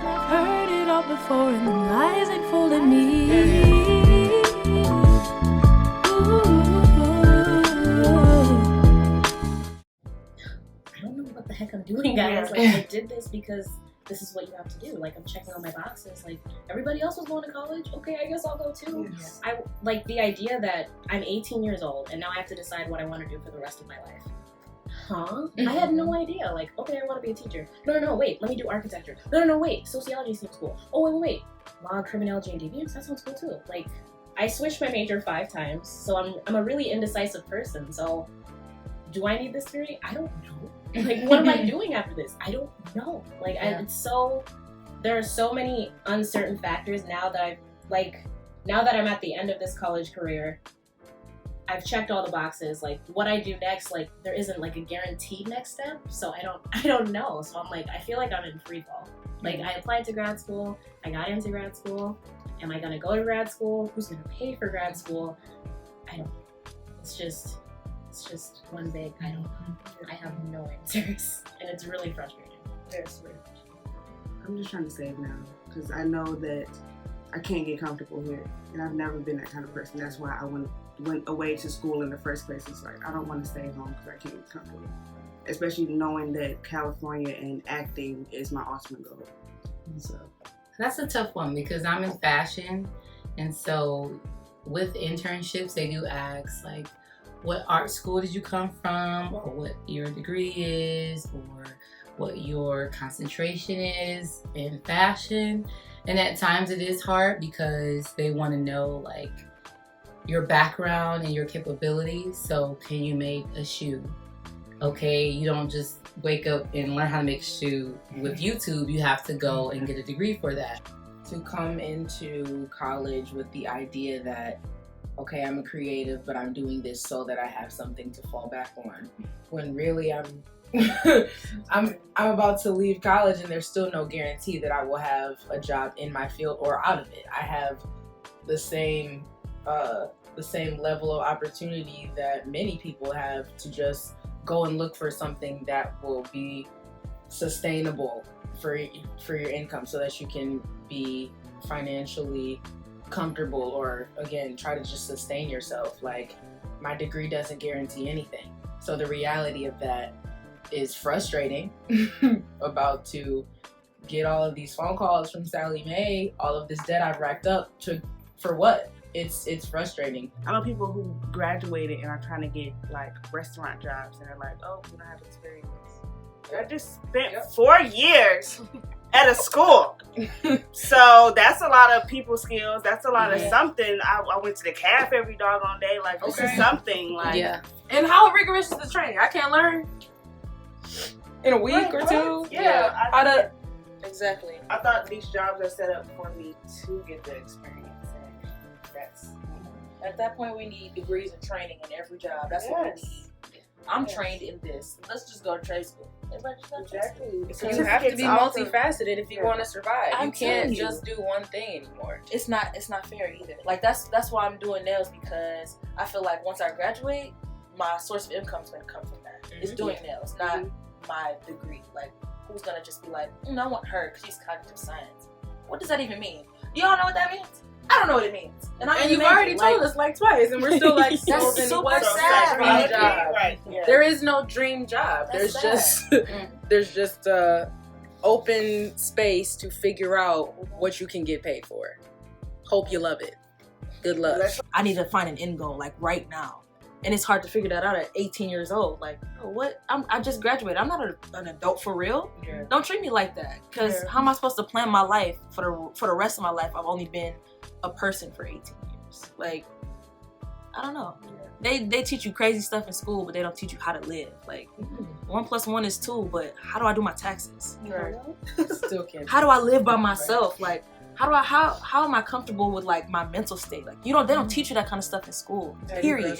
I've heard it all before, and the lies ain't fooling me. I don't know what the heck I'm doing, guys. Like, I did this because this is what you have to do. Like, I'm checking all my boxes. Like, everybody else was going to college. Okay, I guess I'll go too. Yes. I like the idea that I'm 18 years old and now I have to decide what I want to do for the rest of my life. Huh? I had no idea. Like, okay, I want to be a teacher. No, wait, let me do architecture. No, wait, sociology seems cool. Oh, wait. Law, criminology, and deviance, that sounds cool too. Like, I switched my major 5 times, so I'm a really indecisive person. So, do I need this degree? I don't know. Like, what am I doing after this? I don't know. Like, there are so many uncertain factors now that I'm at the end of this college career. I've checked all the boxes. Like, what I do next, like, there isn't like a guaranteed next step, so I don't know. So I'm like, I feel like I'm in free fall. Like, I applied to grad school, I got into grad school. Am I gonna go to grad school? Who's gonna pay for grad school? I don't know. It's just one big I don't know. I have no answers, and it's really frustrating. Yes, I'm just trying to save now because I know that I can't get comfortable here, and I've never been that kind of person. That's why I went away to school in the first place. It's like I don't want to stay home because I can't get comfortable, especially knowing that California and acting is my ultimate goal. So that's a tough one because I'm in fashion, and so with internships they do ask like, what art school did you come from, or what your degree is, or what your concentration is in fashion. And at times it is hard because they want to know like your background and your capabilities. So can you make a shoe? Okay, you don't just wake up and learn how to make a shoe with YouTube. You have to go and get a degree for that. To come into college with the idea that, okay, I'm a creative, but I'm doing this so that I have something to fall back on. When really I'm I'm about to leave college and there's still no guarantee that I will have a job in my field or out of it. I have the same level of opportunity that many people have to just go and look for something that will be sustainable for your income so that you can be financially comfortable, or again try to just sustain yourself. Like, my degree doesn't guarantee anything, so the reality of that is frustrating. About to get all of these phone calls from Sally Mae, all of this debt I've racked up for what? It's frustrating. I know people who graduated and are trying to get like restaurant jobs, and they're like, oh, we don't have experience. I just spent 4 years at a school. So that's a lot of people skills. That's a lot of something. I went to the calf every doggone day. Like, this is something. Like, And how rigorous is the training? I can't learn in a week or two. Yeah. Exactly. I thought these jobs are set up for me to get the experience. And that's at that point we need degrees and training in every job. That's what we need. I'm trained in this. Let's just go to trade school. exactly. So you have to be multifaceted if you want to survive. You can't just do one thing anymore. It's not fair either. Like, that's why I'm doing nails, because I feel like once I graduate, my source of income is going to come from that. It's doing nails, not my degree. Like, who's going to just be like, I want her because she's cognitive science. What does that even mean? Do y'all know what that means? I don't know what it means. And you've already told us like twice, and we're still like, so then what's sad. dream job? Right. Yeah. There is no dream job. That's There's just open space to figure out what you can get paid for. Hope you love it. Good luck. I need to find an end goal, like, right now. And it's hard to figure that out at 18 years old. Like, what? I just graduated. I'm not an adult for real. Yeah. Don't treat me like that. Because how am I supposed to plan my life for the rest of my life? I've only been a person for 18 years. Like, I don't know. Yeah. They teach you crazy stuff in school, but they don't teach you how to live. Like, 1 + 1 is 2, but how do I do my taxes? Right. Still can't. How do I live by myself? Like, how am I comfortable with, like, my mental state? Like, they don't teach you that kind of stuff in school. Period.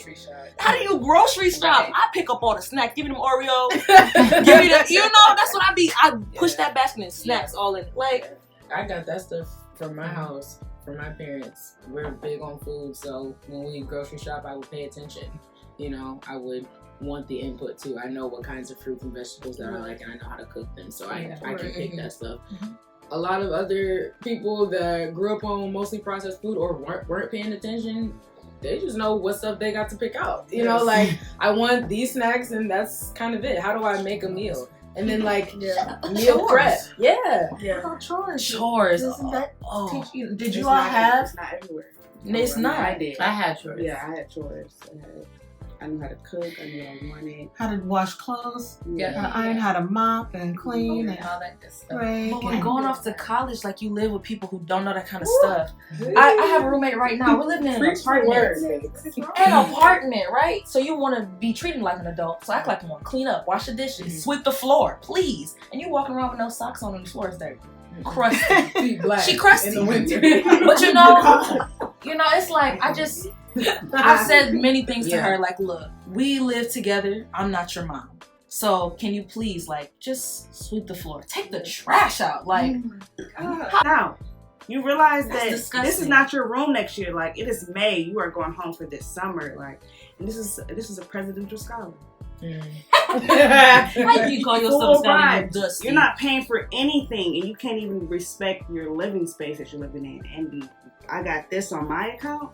How do you grocery shop? Right. I pick up all the snacks, give me them Oreos, give me the, that's what I push that basket and snacks all in. Like, I got that stuff from my house, from my parents. We're big on food, so when we grocery shop, I would pay attention. I would want the input too. I know what kinds of fruits and vegetables that I like, and I know how to cook them, so I can pick that stuff. a lot of other people that grew up on mostly processed food or weren't paying attention, they just know what stuff they got to pick out. You know, like, I want these snacks and that's kind of it. How do I make a meal? And then, like, meal prep. Yeah. Chores. Doesn't that teach you? Did you all have? It's not everywhere. It's not. I did. I had chores. Yeah, I had chores. I knew how to cook. I knew what I wanted. How to wash clothes. Yeah. How to iron. How to mop and clean and all that good stuff. rake. But when and- going off to college, like, you live with people who don't know that kind of stuff. I have a roommate right now. We're living in an apartment. An apartment, right? So you want to be treated like an adult. So act like you want to clean up, wash the dishes, sweep the floor, please. And you walking around with no socks on and the floor is dirty. Crusty. Feet black She crusty. in the winter. But it's like, I've said many things to her, like, look, we live together. I'm not your mom. So can you please, like, just sweep the floor? Take the trash out. Like, Now, you realize That's that disgusting. this is not your room next year. Like, it is May. You are going home for this summer. Like, and this is a presidential scholar. how do you call yourself Full standing vibes. there dusty? You're not paying for anything, and you can't even respect your living space that you're living in. And I got this on my account,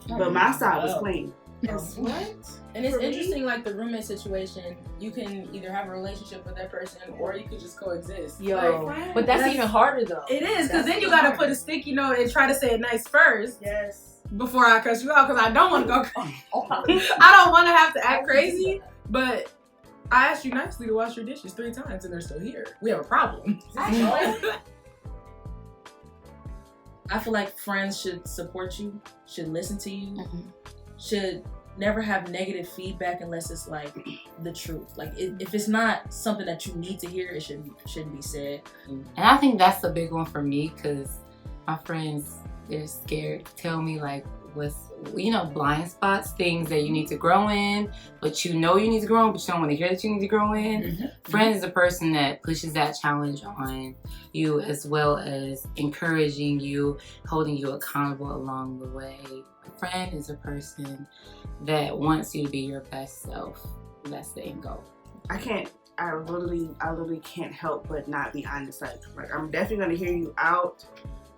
but my side was clean. What? And it's interesting, like, the roommate situation. You can either have a relationship with that person or you could just coexist. Yo, Like, but that's even harder though. it is, because then you got to put a sticky note and try to say it nice first Yes. before I cuss you out, because I don't want to go I don't want to have to act crazy, but I asked you nicely to wash your dishes 3 times and they're still here. We have a problem. I feel like friends should support you, should listen to you, Mm-hmm. should never have negative feedback unless it's like the truth. Like, if it's not something that you need to hear, it shouldn't be said. And I think that's a big one for me, because my friends, they're scared to tell me, like, what's, blind spots, things that you need to grow in, but you need to grow in, but you don't want to hear that you need to grow in. Mm-hmm. Friend is a person that pushes that challenge on you, as well as encouraging you, holding you accountable along the way. A friend is a person that wants you to be your best self. That's the end goal. I literally can't help but not be honest. Like I'm definitely gonna hear you out.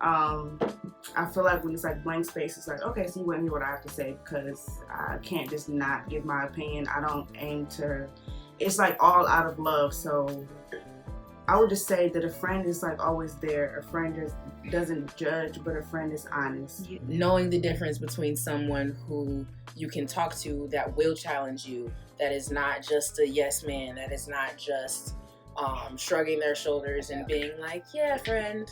I feel like when it's like blank space, it's like, okay, so you want to hear what I have to say, because I can't just not give my opinion. I don't aim to, it's like all out of love. So I would just say that a friend is like always there. A friend just doesn't judge, but a friend is honest. Knowing the difference between someone who you can talk to that will challenge you, that is not just a yes man, that is not just shrugging their shoulders and being like, yeah, friend,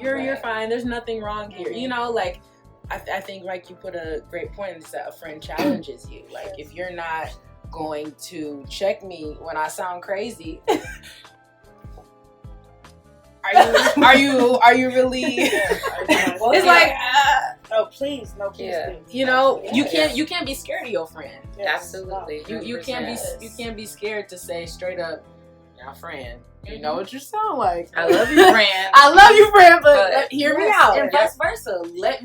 you're fine, there's nothing wrong here. Like, I think, like, you put a great point, is that a friend challenges you. Like, if you're not going to check me when I sound crazy, are you really? It's like, no, please, yeah. please. You can't be scared of your friend. Yes. Absolutely. You can't be scared to say straight up, your friend, you know what you sound like. I love you, friend. I love you, friend, but hear me out. And vice versa. Let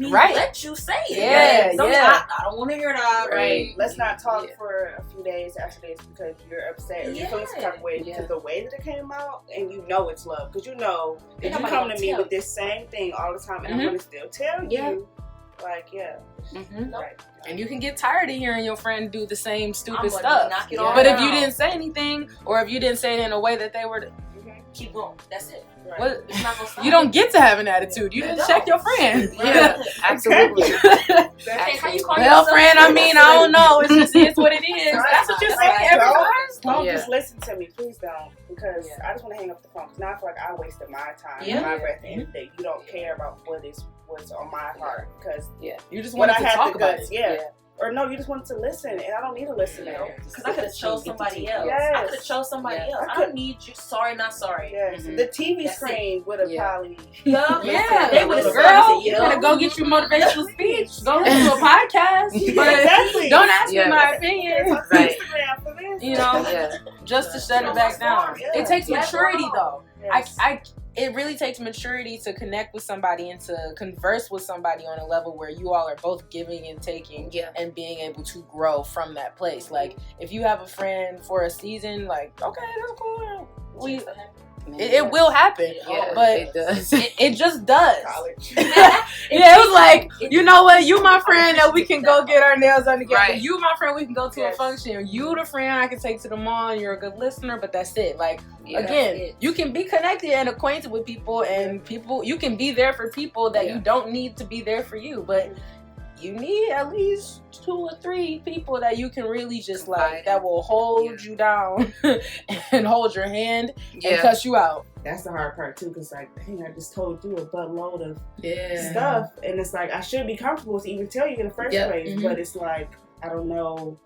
you say it. Yeah, yeah. I don't want to hear that. Right. Let's not talk for a few days after this because you're upset or you're feeling some type of way because the way that it came out, and you know it's love, because you know if you come to me with this same thing all the time and I'm going to still tell you, like, right. And you can get tired of hearing your friend do the same stupid I'm stuff. knock it all But if down. you didn't say anything, or if you didn't say it in a way that they were, Keep going. That's it. what, It's not gonna stop. you don't get to have an attitude. You didn't check your friend. Yeah, absolutely. Okay, how you call Well, yourself? friend, I mean, I don't know. It just is what it is. That's what you're saying every time. Don't Yeah. just listen to me, please don't, because I just want to hang up the phone. Because now I feel like I wasted my time and my breath, and that you don't care about what's on my heart, because You just when wanted I to had talk the about guts, it. or no, you just wanted to listen, and I don't need to listen now. Because I could have chose somebody else. Yes. I could have chose somebody else. I don't need you. Sorry, not sorry. Yes, the TV That's screen would have probably. Yeah, They would've girl, said, you yo. better go get your motivational speech. Go listen to a podcast. But Exactly. don't ask me Yeah. my opinion. Right. Instagram for this. You know, Yeah. just to shut it back down. Yeah. It takes maturity though. Yes. It really takes maturity to connect with somebody and to converse with somebody on a level where you all are both giving and taking and being able to grow from that place. Like, if you have a friend for a season, like, okay, that's cool. It will happen, Yeah, but it does. it just does. College. Yeah, it was like, you know what? You my friend that we can go get our nails done together. Right. You my friend we can go to a Yes. function. You the friend I can take to the mall. You're a good listener, but that's it. Like Yeah. again, you can be connected and acquainted with people, and people you can be there for people that Yeah. you don't need to be there for you, but you need at least 2 or 3 people that you can really just like that will hold you down and hold your hand and cuss you out. That's the hard part too, because like, dang, I just told you a buttload of Yeah. stuff, and it's like I should be comfortable to even tell you in the first Yep. place, Mhm. but it's like I don't know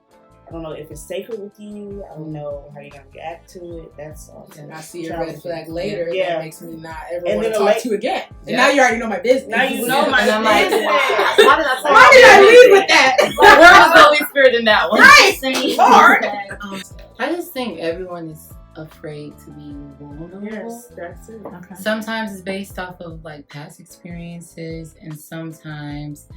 if it's sacred with you. I don't know how you're gonna react to it. That's all. And I see a red flag later Yeah. that makes me not ever And want to then talk like- to you again. And Yeah. now you already know my business. Now you know my And I'm like, business. Why did I say Why did I lead with that? Where was the Holy Spirit in that one? Right. Lord. I just think everyone is afraid to be vulnerable. Yes, that's it. Okay. Sometimes it's based off of like past experiences, and sometimes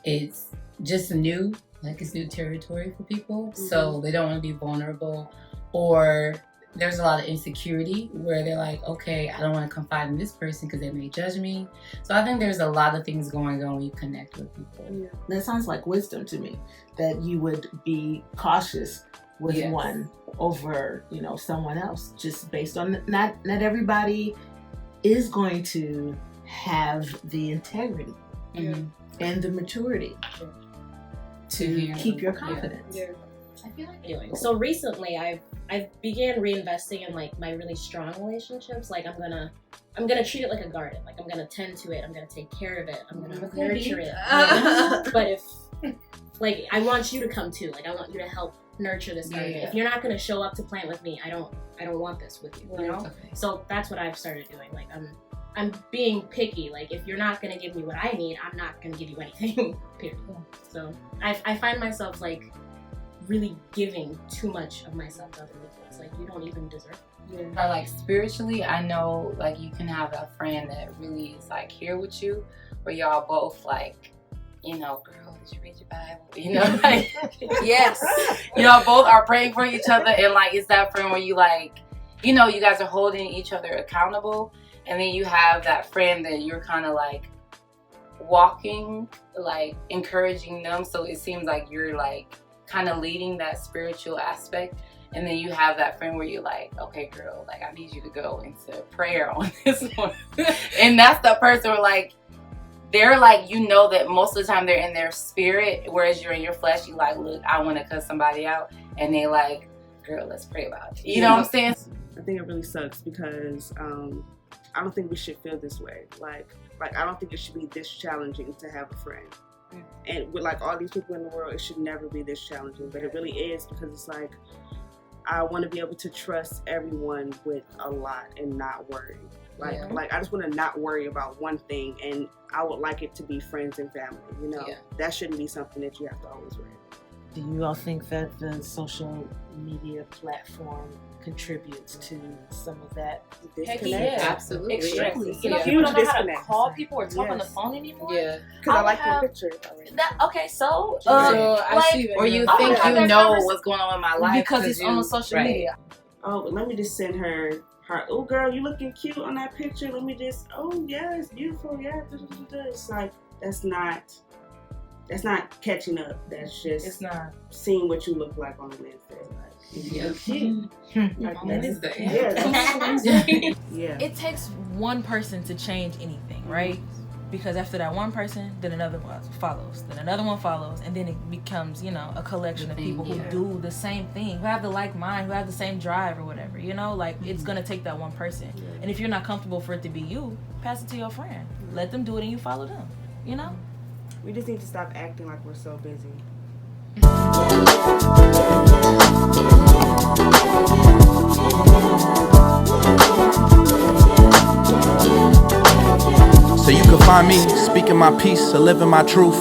it's just new, like it's new territory for people. So they don't want to be vulnerable, or there's a lot of insecurity where they're like, okay, I don't want to confide in this person because they may judge me. So I think there's a lot of things going on when you connect with people. That sounds like wisdom to me, that you would be cautious with Yes. one over, someone else, just based on not everybody is going to have the integrity Mhm. and the maturity to keep your confidence. Yeah. I feel like anyway. So recently, I've began reinvesting in like my really strong relationships. Like I'm gonna treat it like a garden. Like I'm gonna tend to it. I'm gonna take care of it. I'm gonna nurture it. But if like I want you to come too. Like I want you to help nurture this garden. Yeah. If you're not gonna show up to plant with me, I don't want this with you. You know. Okay. So that's what I've started doing. Like I'm being picky. Like if you're not gonna give me what I need, I'm not gonna give you anything. Period. So I find myself like really giving too much of myself to other people. It's like you don't even deserve it. Or like spiritually, I know like you can have a friend that really is like here with you, where y'all both like, girl, did you read your Bible? Like Yes. y'all both are praying for each other, and like it's that friend where you like, you guys are holding each other accountable, and then you have that friend that you're kind of like walking, like encouraging them. So it seems like you're like kind of leading that spiritual aspect. And then you have that friend where you're like, okay, girl, like I need you to go into prayer on this one. And that's the person where like, they're like, that most of the time they're in their spirit, whereas you're in your flesh, you like, look, I want to cut somebody out. And they like, girl, let's pray about it. You know what I'm saying? I think it really sucks because I don't think we should feel this way. Like I don't think it should be this challenging to have a friend. And with like all these people in the world, it should never be this challenging, but it really is, because it's like I want to be able to trust everyone with a lot and not worry. Like I just want to not worry about one thing, and I would like it to be friends and family. That shouldn't be something that you have to always worry about. Do you all think that the social media platform contributes to some of that? Heck Disconnect. yeah. Absolutely. Extremely. You know, Huge people don't know how to disconnect. Call people or talk on the Yes. phone anymore. Yeah. Because I I like have- your picture already. Okay, so So I like, see that. Or you I think would have you that know convers- what's going on in my life because it's on social right. media. Oh, but let me just send her. Oh, girl, you looking cute on that picture. Let me just. Oh, yeah, it's beautiful. Yeah, it's like that's not catching up. That's just It's not. seeing what you look like on Wednesday. Like, Yeah. like On that's- Wednesday. Yeah, yeah. It takes one person to change anything, right? Because after that one person, then another one follows, then another one follows, and then it becomes, a collection of people who do the same thing, who have the like mind, who have the same drive or whatever, Like, it's gonna take that one person. And if you're not comfortable for it to be you, pass it to your friend. Let them do it and you follow them, We just need to stop acting like we're so busy. So you can find me speaking my peace or living my truth.